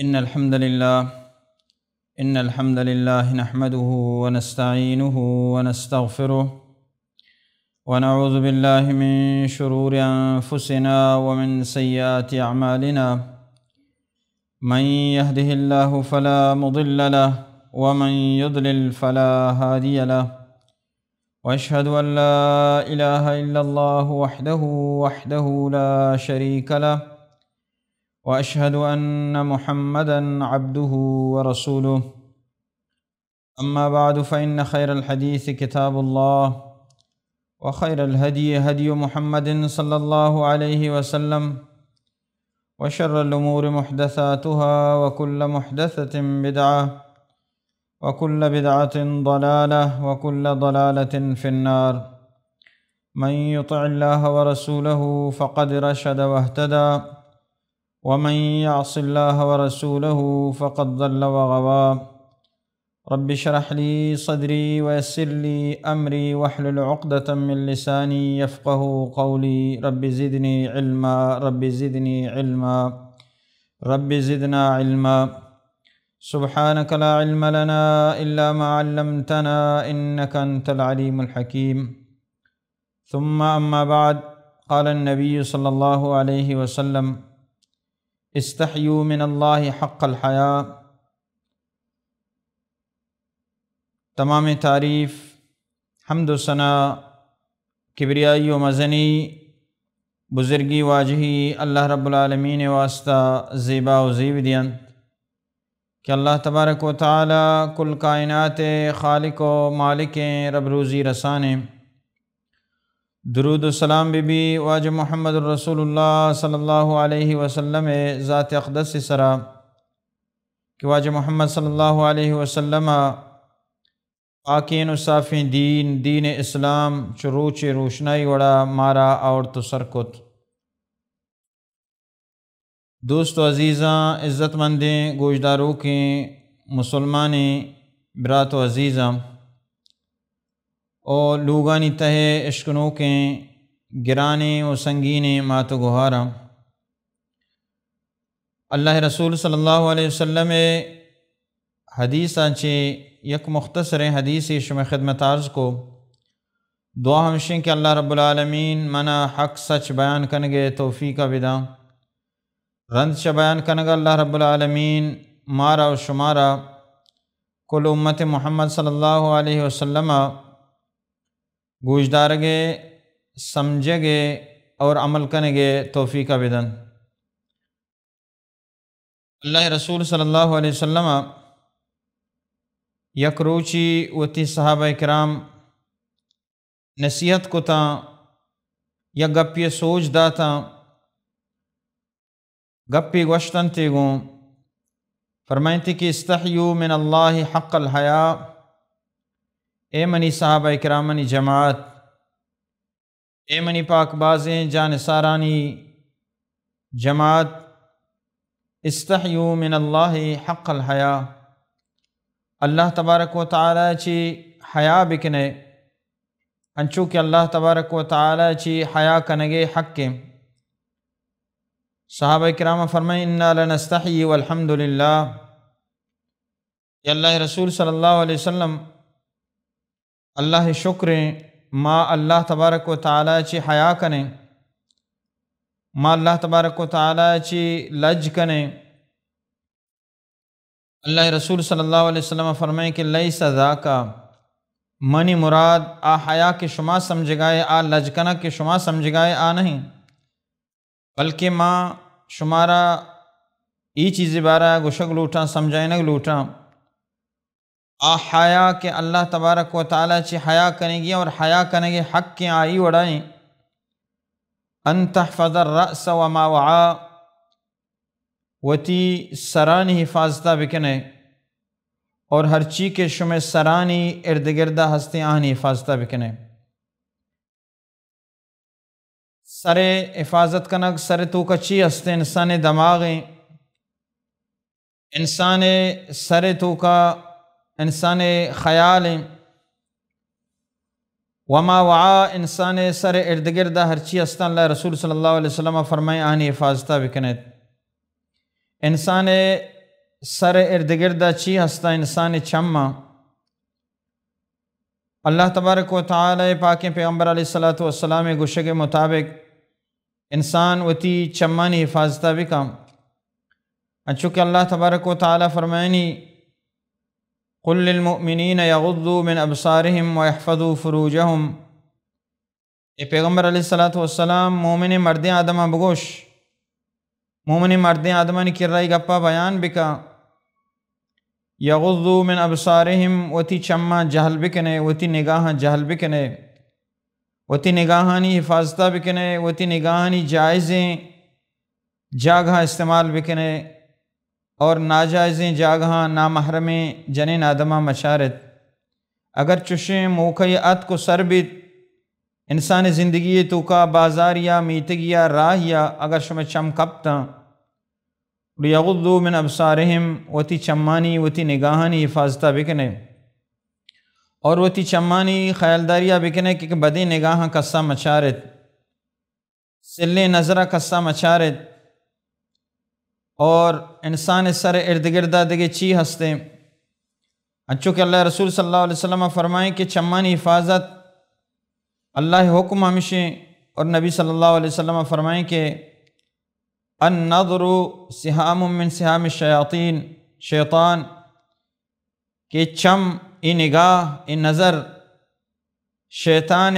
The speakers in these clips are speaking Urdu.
إن الحمد لله نحمده ونستعينه ونستغفره ونعوذ بالله من شرور أنفسنا ومن سيئات أعمالنا من يهده الله فلا مضل له ومن يضلل فلا هادي له وأشهد أن لا إله إلا الله وحده لا شريك له وأشهد أن محمدًا عبده ورسوله أما بعد فإن خير الحديث كتاب الله وخير الهدي هدي محمد صلى الله عليه وسلم وشر الأمور محدثاتها وكل محدثة بدعة وكل بدعة ضلالة وكل ضلالة في النار من يطع الله ورسوله فقد رشد واهتدى ومن يعص الله ورسوله فقد ضل وغوى رب اشرح لي صدري ويسر لي أمري واحلل عقدة من لساني يفقه قولي رب زدني علما رب زدنا علما سبحانك لا علم لنا إلا ما علمتنا إنك أنت العليم الحكيم ثم أما بعد قال النبي صلى الله عليه وسلم استحیوا من اللہ حق الحیاء۔ تمام تعریف حمد و ثنا کبریائی و مزنی بزرگی واجہی اللہ رب العالمین واسطہ زیبا و زیب دین کہ اللہ تبارک و تعالی کل کائنات خالق و مالک رب روزی رسانے۔ درود و سلام بی واجب محمد الرسول اللہ صلی اللہ علیہ وسلم ذات اقدس سرا کہ واجب محمد صلی اللہ علیہ وسلم آکین و صافی دین اسلام چروچ روشنائی وڑا مارا اور تو سرکت۔ دوست و عزیزاں، عزت مندیں، گوشداروں کے مسلمانیں، برات و عزیزاں اور لوگانی تہے عشقنوں کے گرانے و سنگینے مات و گہارا۔ اللہ رسول صلی اللہ علیہ وسلم حدیث آنچے یک مختصر حدیث شمع خدمت عرض کو دعا ہمشیں کہ اللہ رب العالمین منا حق سچ بیان کنگے توفیق بدا، رند چ بیان کنگا اللہ رب العالمین مارا و شمارا کل امت محمد صلی اللہ علیہ وسلم گوشدارگے سمجھگے اور عمل کنگے توفیق بدن۔ اللہ رسول صلی اللہ علیہ وسلم یک روچی وتی صحابہ کرام نصیحت کو تا یا گپی سوچ داتا گپی گوشتن تیگوں فرمائیں تھی کہ استحیوا من اللہ حق الحیاء۔ اے منی صحابہ کرامنی جماعت، اے منی پاک بازیں جانسارانی جماعت، استحیوا من اللہ حق الحیاء۔ اللہ تبارک و تعالی چی حیا بکنے انچو کہ اللہ تبارک و تعالی چی حیا کنگے حق کے۔ صحابہ کرام فرمائیں انا لنستحی والحمد للہ۔ یا اللہ رسول صلی اللہ علیہ وسلم اللہ شکر ما اللہ تبارک و تعالی چی حیا کنے، ما اللہ تبارک و تعالی چی لج کنے۔ اللہ رسول صلی اللہ علیہ وسلم فرمائیں کہ لیس ذاکا، منی مراد آ حیا کے شما سمجھ گائے، آ لج کنا کے شما سمجھ گائے آ نہیں، بلکہ ما شمارا ای چیزی بارہ گشگ لوٹا سمجھائنگ لوٹا۔ آ حیا کہ اللہ تبارک و تعالی چی حیا کرنے گی اور حیا کرنے گے حق کے آئی وڑائیں۔ ان تحفظ الرأس وما وعا، وتی سرانی حفاظتہ بکنے اور ہر چی کے شمع سرانی ارد گردہ ہستے آہنی حفاظتہ بکنے۔ سر حفاظت کنگ سر تو کچی ہستے انسان دماغیں، انسان سر تو کا انسان خیال، وما وعا انسان سر ارد گردہ ہر چی ہستا اللہ رسول صلی اللہ علیہ وسلم فرمائیں آہنی حفاظتہ بکنے۔ انسان سر ارد گردہ چی ہستا انسان چما اللہ تبارک و تعالی پاک پیغمبر علیہ السلام گوشے کے مطابق انسان وتی چمانی حفاظتہ بکم چونکہ اللہ تبارک و تعالی فرمائنی قل للمؤمنین یغضوا من ابصارہم ویحفظوا فروجہم، اے پیغمبر علیہ السلام مومن مرد آدمہ بگوش، مومن مرد آدمہ کی رائی گپا بیان بکا، یغضوا من ابصارہم وتی چما جہل بکنے، وتی نگاہ جہل بکنے، وتی نگاہانی حفاظتہ بکنے، وتی نگاہانی جائزیں جاگہ استعمال بکنے اور ناجائزیں جاگہ نامحرمیں جنین آدمہ مشارت اگر چشیں موقعی ات کو سربت انسان زندگی تو کا بازار یا میتگ یا راہ یا اگر شمع چم کپتا یغضوا من ابصارہم وتی چمانی وتی نگاہانی حفاظتہ بکنے اور وتی چمانی خیالداریہ بکنے کہ بدی نگاہ کسا مچارت سلے نظرہ کسا مچارت اور انسان سر ارد گردہ دگے چی ہستے چونکہ اللہ رسول صلی اللہ علیہ وسلم فرمائیں کہ چمانی حفاظت اللہ حکم ہمشیں اور نبی صلی اللہ علیہ وسلم فرمائیں کہ النظر سہام من سہام الشیاطین شیطان کہ چم ای نگاہ ای نظر شیطان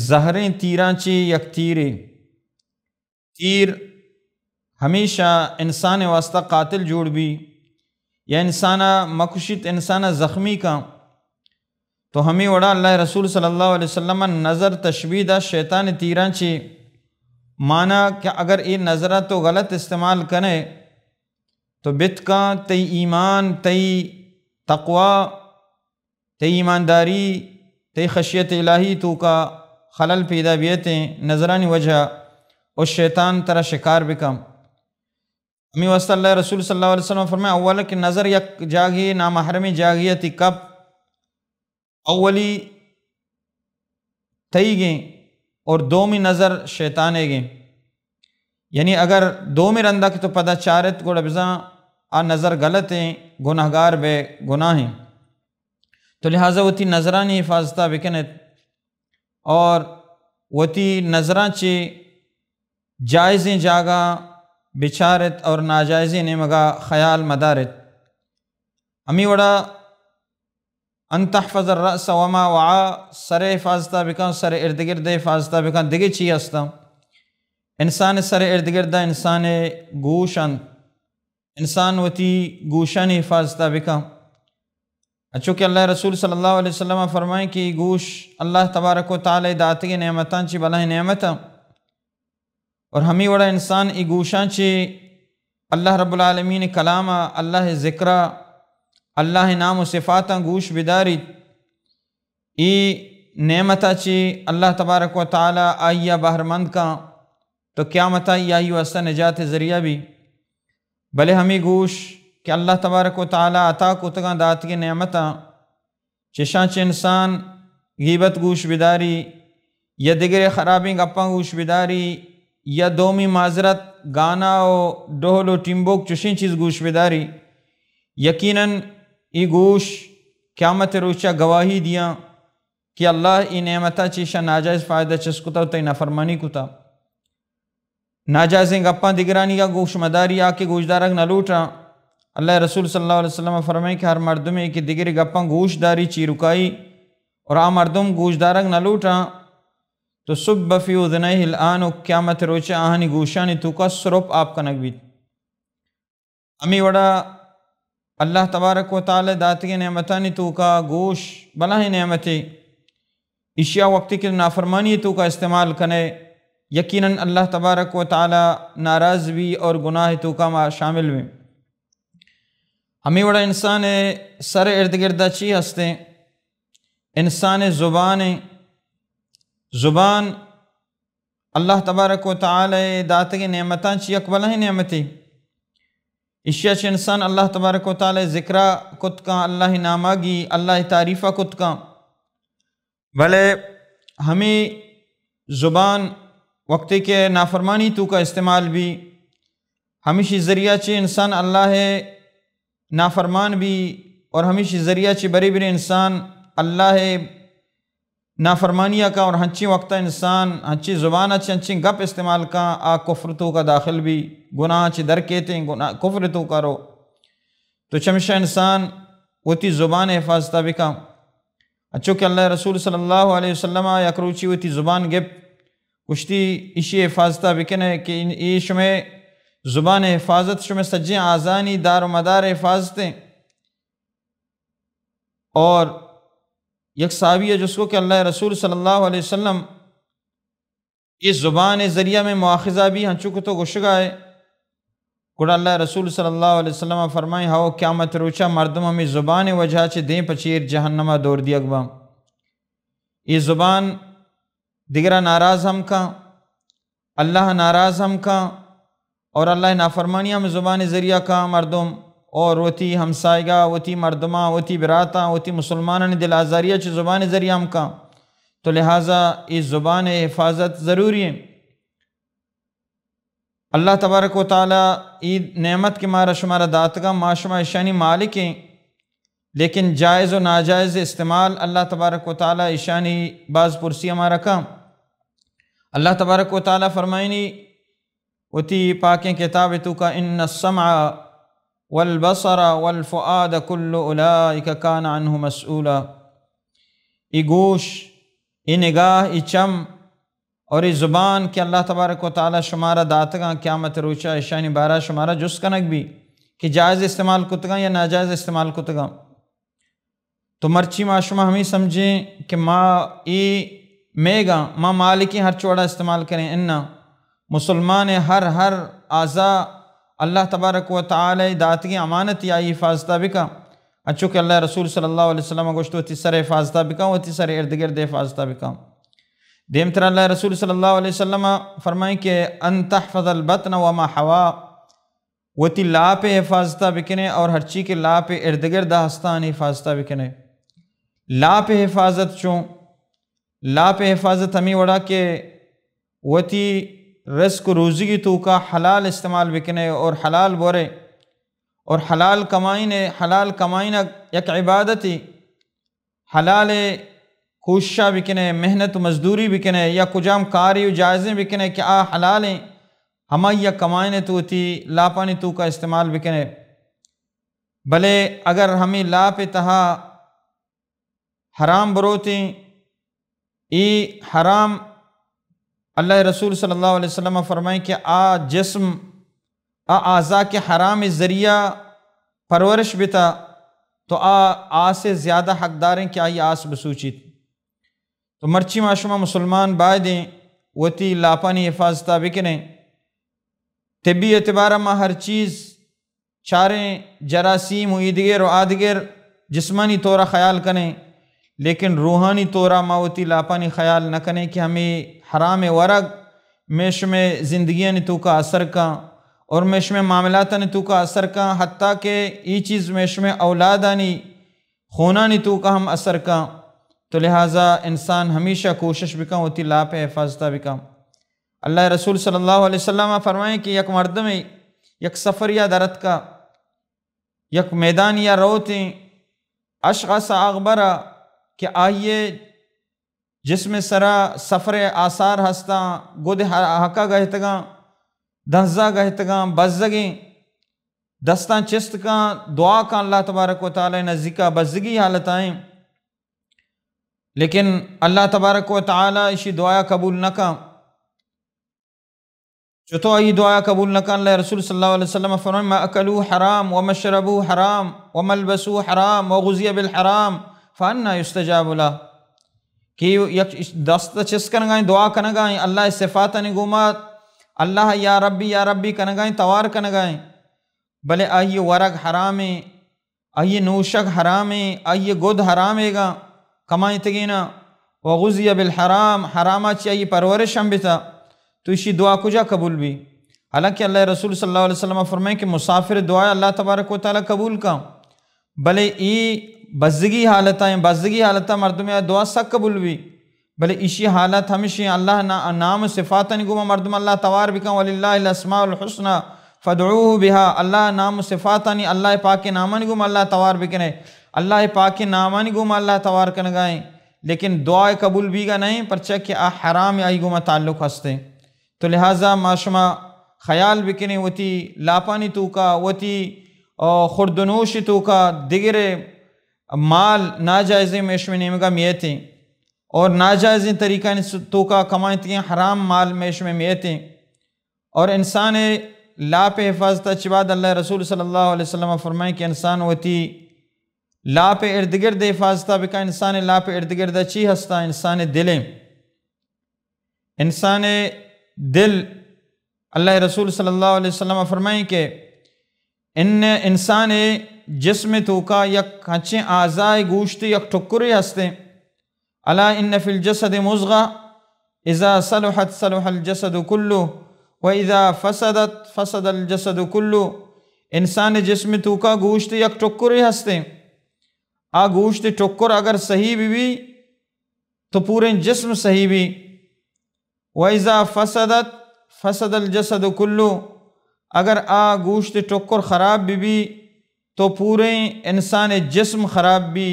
زہریں تیراں چی یک تیر ہمیشہ انسان واسطہ قاتل جوڑ بھی یا انسانہ مکشت انسانہ زخمی کا تو ہمیں وڑا اللہ رسول صلی اللہ علیہ وسلم نظر تشبیہ دا شیطان تیران چی مانا کہ اگر یہ نظرہ تو غلط استعمال کرے تو بت کا تی ایمان تی تقوی تی ایمانداری تی خشیت الہی تو کا خلل پیدا بیتیں نظرانی وجہ اور شیطان ترہ شکار بکم ہمیں واسطہ اللہ رسول صلی اللہ علیہ وسلم فرمائے اولا کہ نظر یک جاگی نامحرمی جاگیتی کب اولی تئی گئیں اور دومی نظر شیطانے گئیں یعنی اگر دومی رندہ کی تو پتہ چارت گوڑا بزاں آ نظر غلط ہیں گناہگار بے گناہ ہیں تو لہٰذا وتی نظرانی حفاظتہ بکنت اور وتی نظران چی جائزیں جاگا بچارت اور ناجائزیں نمگا خیال مدارت امی وڑا ان تحفظ الرأس وما وعا سر حفاظتہ بکن سر ارد گرد حفاظتہ بکن دگے چی ہستا انسان سر ارد گردہ انسان گوشن انسان وتی گوشن حفاظتہ بکن چونکہ اللہ رسول صلی اللہ علیہ وسلم فرمائیں کہ گوش اللہ تبارک و تعالی داتگی نعمتان چی بلائیں نعمتاں اور ہمیں وڑا انسان ای گوشان چی اللہ رب العالمین کلامہ اللہ ذکرہ اللہ نام و صفاتاں گوش بداری ای نعمتہ چی اللہ تبارک و تعالی آئیہ بہرمند کا تو قیامتہ آئی واسطہ نجات ذریعہ بھی بلے ہمیں گوش کہ اللہ تبارک و تعالی عطا کتگاں دات کی نعمتاں چشاں چ انسان غیبت گوش بداری یا دیگر خرابیں گپاں گوش بداری یا دومی معذرت گانا و ڈھول و ٹمبوک چشیں چیز گوش بداری یقیناً ای گوش قیامت روچہ گواہی دیا کہ اللہ ای نعمتہ چیشا ناجائز فائدہ چسکتا و تی نافرمانی کتا ناجائزیں گپاں دگرانی یا گوش مداری آکے گوش دارک نہ لوٹا اللہ رسول صلی اللہ علیہ وسلم فرمائے کہ ہر مردم ایک دگری گپاں گوش داری چی رکائی اور آ مردم گوش دارک نہ لوٹا تو صب فی اذنیہ الآن و قیامت روچہ آہنی گوشانی تو کا سرپ آپ کا نگوید امی وڑا اللہ تبارک و تعالی داتگی نعمتانی تو کا گوش بلاہ نعمتی اشیاء وقتی کی نافرمانی تو کا استعمال کنے یقیناً اللہ تبارک و تعالی ناراض بھی اور گناہ تو کا شامل بھی ہمیں وڑا انسان سر ارد گردہ چی ہستے انسان زبان اللہ تبارک و تعالی داتگی نعمتان چی اکبلہ نعمتی اشیاء چی انسان اللہ تبارک و تعالی ذکرہ کت کا اللہ ناماگی اللہ تعریفہ کت کا بلے ہمیں زبان وقتی کے نافرمانی تو کا استعمال بھی ہمیشہ ذریعہ چی انسان اللہ نافرمان بھی اور ہمیشہ ذریعہ چی بری بری انسان اللہ نافرمانیہ کا اور ہنچی وقتہ انسان ہنچی زبانہ چی ہنچی گپ استعمال کا آ کفر تو کا داخل بھی گناہ چی در کہتے ہیں گناہ کفر تو کرو تو چمشہ انسان وتی زبان حفاظتہ بکا اچھو کہ اللہ رسول صلی اللہ علیہ وسلم یا کروچی وتی زبان گپ کشتی اشی حفاظتہ بکنے کہ ای شمیں زبان حفاظت شمیں سجیں آزانی دار و مدار حفاظتیں اور یک صحابی ہے جس کو کہ اللہ رسول صلی اللہ علیہ وسلم اس زبان ذریعہ میں مواخذہ بھی ہنچو کو تو گشگائے گوڑا اللہ رسول صلی اللہ علیہ وسلم فرمائیں ہاو قیامت روچا مردم ہمیں زبان وجہ چے دیں پچیر جہنمہ دور دی اگبا یہ زبان دیگرہ ناراض ہم کا اللہ ناراض ہم کا اور اللہ نافرمانی ہم زبان ذریعہ کا مردم اور وتی ہمسائیگا وتی مردمہ وتی براتاں وتی مسلمانان دل آزاریہ چے زبان ذریعہ ہم کا تو لہٰذا اس زبان حفاظت ضروری ہے اللہ تبارک و تعالیٰ عید نعمت کے مارا شمارا داتگا معاشمہ اشانی مالک ہیں لیکن جائز و ناجائز استعمال اللہ تبارک و تعالیٰ اشانی بعض پرسی ہمارا کام اللہ تبارک و تعالیٰ فرمائنی وتی پاکیں کتاب تو کا ان السمع والبصر والفؤاد کل اولئک کان عنہ مسئولا ای گوش ای نگاہ ای چم اور ای زبان کہ اللہ تبارک و تعالیٰ شمارہ داتگاں قیامت روچا اشانی بارہ شمارہ جس کنک بھی کہ جائز استعمال کتگاں یا ناجائز استعمال کتگاں تو مرچی معاشمہ ہمیں سمجھیں کہ ای میگا ماں مالکی ہر چوڑا استعمال کریں انہا مسلمان ہر اعضاء اللہ تبارک و تعالی داتگی امانت یا حفاظتہ بکا اچھو کہ اللہ رسول صلی اللہ علیہ وسلم گوشتو تیسر حفاظتہ بکا و تیسر ارد گرد حفاظتہ بکا دیم تر اللہ رسول صلی اللہ علیہ وسلم فرمائیں کہ ان تحفظ البطن وما حوا و تی لاپ حفاظتہ بکنے اور ہر چی کے لاپ ارد گرد ہستان حفاظتہ بکنے لاپ حفاظت چوں لاپ حفاظت ہمیں وڑا کہ وہ تی رزق روزی کی تو کا حلال استعمال بکنے اور حلال بورے اور حلال کمائن یک عبادتی حلال کوششہ بکنے محنت و مزدوری بکنے یا کجام کاری و جائزیں بکنے کہ آ حلالیں ہمیں یا کمائن تو تھی لاپانی تو کا استعمال بکنے بلے اگر ہمیں لاپ تہا حرام بروتیں ای حرام اللہ رسول صلی اللہ علیہ وسلم فرمائیں کہ جسم اعضاء کے حرام ذریعہ پرورش بتا تو سے زیادہ حقداریں کہ آئی آس بسوچیت تو مرچی معاشمہ مسلمان بائدیں وتی لاپانی حفاظتہ بکنے طبی اعتبارہ ما ہر چیز چاریں جراثیم و ایدگر و آدگر جسمانی طورہ خیال کریں لیکن روحانی طورہ ماوتی لاپانی خیال نہ کریں کہ ہمیں حرام ورگ میش میں زندگیاں تو کا اثر کا اور میش میں معاملات تو کا اثر کا حتیٰ کہ یہ چیز میش میں اولادانی خونانی تو کا ہم اثر کا تو لہٰذا انسان ہمیشہ کوشش بکا ہوتی لاپ حفاظتہ بکا اللہ رسول صلی اللہ علیہ وسلم فرمائیں کہ یک مرد میں یک سفر یا درت کا یک میدان یا روتیں اشخاص اغبرہ کہ آئیے جس میں سرا سفر آثار ہستاں گود حقا گہتگاں دنزا گہتگاں بزگیں دستاں چست کا دعا کا اللہ تبارک و تعالی نزدیکا بزگی حالت آئیں لیکن اللہ تبارک و تعالی اسی دعا قبول نہ کا چطور ای دعا قبول نہ کا اللہ رسول صلی اللہ علیہ وسلم فرمائے ما اکلو حرام ومشربو حرام وملبسو حرام وغزی بالحرام فانا یستجاب له کہ یک دست چس کنگائیں دعا کنگائیں اللہ صفات نگومات اللہ یا ربی کنگائیں توار کنگائیں بلے آئیے ورگ حرامیں آئیے نوشک حرامیں آئیے گود حرامے گا کمائیں تگینا وغزی بالحرام حرامہ چاہیے پرورش ہم بتا تو اسی دعا کجا قبول بھی حالانکہ اللہ رسول صلی اللہ علیہ وسلم فرمائیں کہ مسافر دعا اللہ تبارک و تعالی قبول کا بلے ای بزگی حالتہ مردم دعا سک قبول بھی بلے اسی حالت ہمیشہ اللہ نام صفات نگوما مردم اللہ توار بکا وللہ الاسماء الحسنى فدعوه بها اللہ نام و صفاتانی اللہ پاک کے نامانی گم اللہ توار بکنے اللہ پاک کے نامانی گم اللہ توار کنگائیں لیکن دعائے قبول بھی گا نہیں پرچہ کہ حرام آئی گما تعلق ہستے تو لہٰذا معاشمہ خیال بکنے وتی لاپانی تو کا وتی خردنوش تو کا دیگر مال ناجائز میش میں نیمگا میتیں اور ناجائز طریقہ تو کا کمائیں حرام مال میش میں میتیں اور انسان لا پہ حفاظت چباد اللہ رسول صلی اللہ علیہ وسلم فرمائیں کہ انسان وتی لا پہ ارد گرد حفاظتہ بکا انسان لا پہ ارد گرد چی ہستا انسان دلیں انسان دل اللہ رسول صلی اللہ علیہ وسلم فرمائیں کہ انسان جسم تو کا یک ہنچیں اعضائے گوشت یک ٹکرے ہستے الا ان فی الجسد مضغہ اذا صلحت صلح الجسد کلو وَإِذَا فَسَدَتْ فَسَدَ الْجَسَدُ كُلُّ انسان جسم تو کا گوشت یک ٹکرے ہستے آ گوشت ٹکر اگر صحیح بھی تو پورے جسم صحیح بھی وَإِذَا فَسَدَتْ فَسَدَ الْجَسَدُ كُلُّ اگر آ گوشت ٹکر خراب بھی تو پورے انسان جسم خراب بھی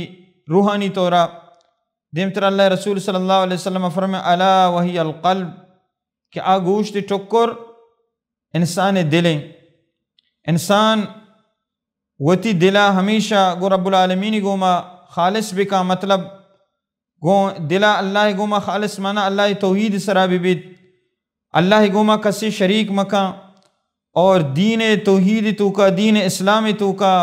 روحانی طورا دیمتر اللہ رسول صلی اللہ علیہ وسلم فرمائے الا وہی القلب کہ آ گوشت ٹکر انسان دلیں انسان وتی دلا ہمیشہ گو رب العالمین گوما خالص بکا مطلب گو دلا اللہ گوما خالص مانا اللہ توحید سرابی بیت اللہ گوما کسی شریک مکا اور دین توحید تو کا دین اسلام تو کا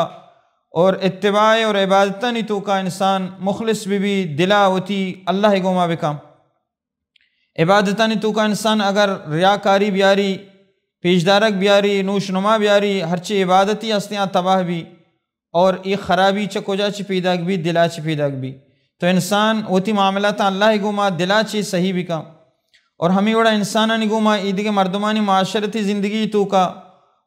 اور اتباع اور عبادتانی تو کا انسان مخلص بھی دلا وتی اللہ گوما بکا عبادتانی تو کا انسان اگر ریاکاری بیاری پیشدارک بیاری نوش نما بیاری ہرچی عبادتی ہستیاں تباہ بھی اور ایک خرابی چکو جا چی پیداک بھی دلا چی پیداک بھی تو انسان وتی معاملات اللہ گوما دلا چی صحیح بھی کا اور ہمیں وڑا انسانانی گوما ایدگے مردمانی معاشرتی زندگی تو کا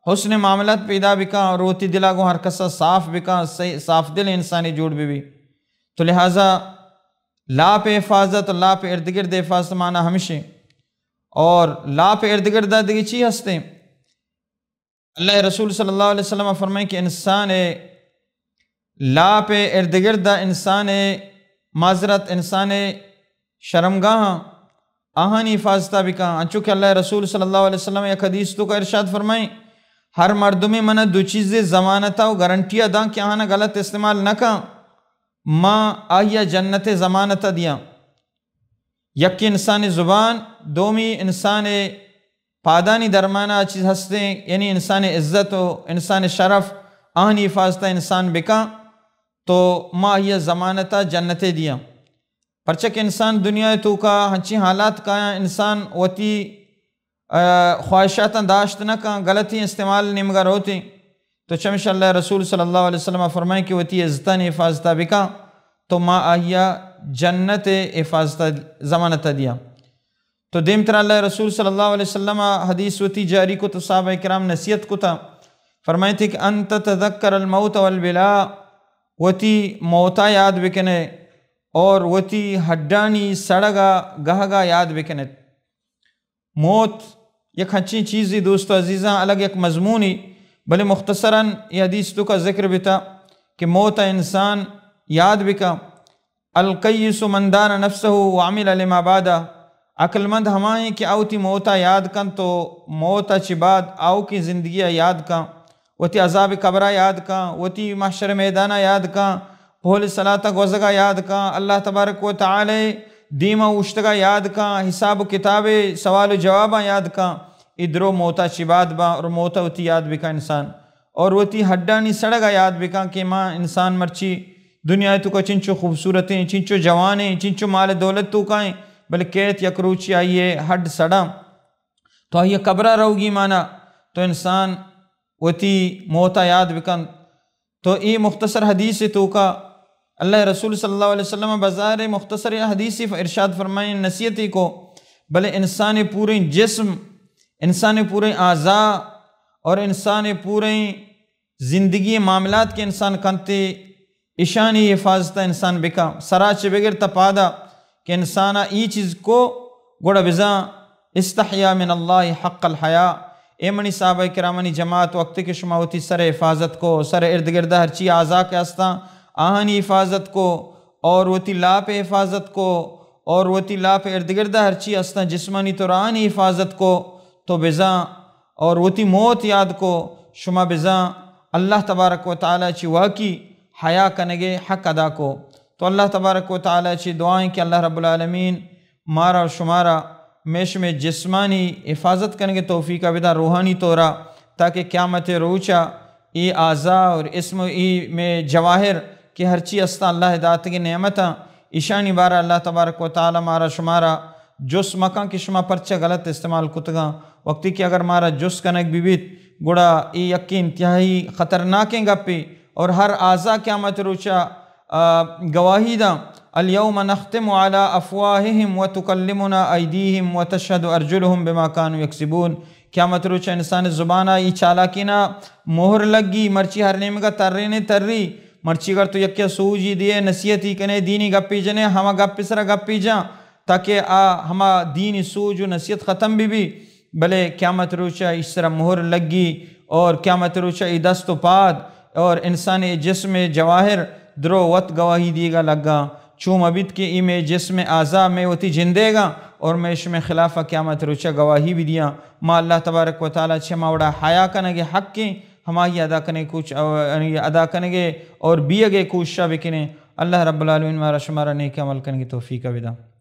حسن معاملات پیدا بکا اور وتی دلا گو ہر کسا صاف بکا صاف دل انسانی جوڑ بھی تو لہٰذا لا پہ حفاظت لا پہ ارد گرد حفاظت مانا ہمیشہ اور لا پہ ارد گرد دیگی چی ہستے اللہ رسول صلی اللہ علیہ وسلم فرمائیں کہ انسان لا پہ ارد گرد انسان معذرت انسان شرمگاہ آہانی حفاظتہ بکا چونکہ اللہ رسول صلی اللہ علیہ وسلم ایک حدیث تو کا ارشاد فرمائیں ہر مردمی منہ دو چیزیں ضمانتہ و گارنٹیہ داں کہ آہانا غلط استعمال نہ کھاں ماں آیا جنت ضمانتہ دیا یک انسان زبان دومی انسان پادانی درمانہ چیز ہستے یعنی انسان عزت و انسان شرف آہنی حفاظتہ انسان بکا تو ماں آیا ضمانتہ جنت دیا پرچک انسان دنیا تو کا ہنچی حالات کا انسان وتی خواہشات داشت نہ کا غلطی استعمال نمگر ہوتے تو چمش اللہ رسول صلی اللہ علیہ وسلم فرمائیں کہ وتی عزتان حفاظتہ بکا تو ما آہیا جنت حفاظتہ ضمانتہ دیا تو دیمتر اللہ رسول صلی اللہ علیہ وسلم حدیث وتی جاری کو تو صحابہ کرام نصیحت کو تھا فرمائے تھے کہ انت تذکر الموت والبلا وتی موتا یاد بکنے اور وتی ہڈانی سڑگا گہگا یاد بکنے موت یک ہنچی چیزی دوستو عزیزاں الگ ایک مضمونی بلے مختصراً یہ حدیث تو کا ذکر بتا کہ موت انسان یاد بکا القیس من دان نفسہ وعمل لما بعدہ عقل مند ہمائیں کہ آوتی موتا یاد کن تو موتا چی بعد آو کی زندگی یاد کن وتی عذاب قبرہ یاد کن وتی محشر میدانہ یاد کن پہل صلاة گوزگا یاد کن اللہ تبارک و تعالی دیمہ اشتگا یاد کن حساب و کتاب سوال و جوابہ یاد کن ادرو موتا چی بعد با اور موتا وتی یاد بکا انسان اور وتی ہڈانی سڑگا یاد بکا کہ ماں انسان مرچی دنیا تو کا چنچو خوبصورتیں چنچو جوانیں چنچو مال دولت تو کائیں بلکیت یک روچی آئیے ہڈ سڑا تو آئیے قبرہ رہو گی مانا تو انسان وتی موتا یاد بکن تو یہ مختصر حدیث تو کا اللہ رسول صلی اللہ علیہ وسلم بظاہر مختصر حدیثی ارشاد فرمائیں نصیحتی کو بلے انسان پورے جسم انسان پورے اعضاء اور انسان پورے زندگی معاملات کے انسان کنتے اشانی حفاظتہ انسان بکا سراچ بغیر تپادا کہ انسانا ای چیز کو گوڑا بزا استحیا من اللہ حق الحیاء اے منی صحابہ کرامانی جماعت وقت کے شما ہوتی سر حفاظت کو، سر ارد گردہ ہر چی اعضاء کے ہستا آہنی حفاظت کو، اور وتی لاپ حفاظت کو، اور وتی لاپ ارد گردہ ہر چی ہستا جسمانی تو رانی حفاظت کو تو بزاں، اور وتی موت یاد کو شما بزاں اللہ تبارک و تعالیٰ چی واقعی حیا کنگے حق ادا کو۔ تو اللہ تبارک و تعالیٰ چی دعائیں کہ اللہ رب العالمین مارا و شمارا میش میں جسمانی حفاظت کرنے کے توفیق بدا روحانی طورا، تاکہ قیامت روچا ای اعضاء اور اسم ای میں جواہر کہ ہر چی استا اللہ ہدایت کی نعمتاں ایشانی بارہ اللہ تبارک و تعالی مارا شمارا جس مکان کی شما پرچہ غلط استعمال کتگاں وقتی کہ اگر مارا جس کنک بیت گڑا ای یکی انتہائی خطرناکیں گپی، اور ہر اعضاء قیامت روچا گواہی دا اليوم نختم على افواہہم وتکلمنا ایدیہم وتشہد ارجلہم بما کانوا یکسبون۔ قیامت روچا انسان زبانہ ای چالاکینا مہر لگی مرچی ہر نیمگا ترین ترری مرچی گر تو یکیا سوجی دیے نصیحتی کنے دینی گپی جنے ہما گپی سرا گپی جاں تاکہ ہما دینی سوج و نصیحت ختم بھی بلے قیامت روچا اس طرح مہر لگی، اور قیامت روچا ای دست و پاد اور انسانی جسم جواہر درو وط گواہی دیگا لگا چوم ابید کے ای میں جسم اعضاء میں ہوتی جندے گا، اور میں اس میں خلافہ قیامت روچا گواہی بھی دیا ما اللہ تبارک و تعالیٰ چھما وڑا حیا کنگے حق کی ہمائی ادا کرنے کچھ ادا کرنگے اور بیگے کوششہ بکنے۔ اللہ رب العالمین مارا شمارا نیک عمل کرنے کی توفیق بدا۔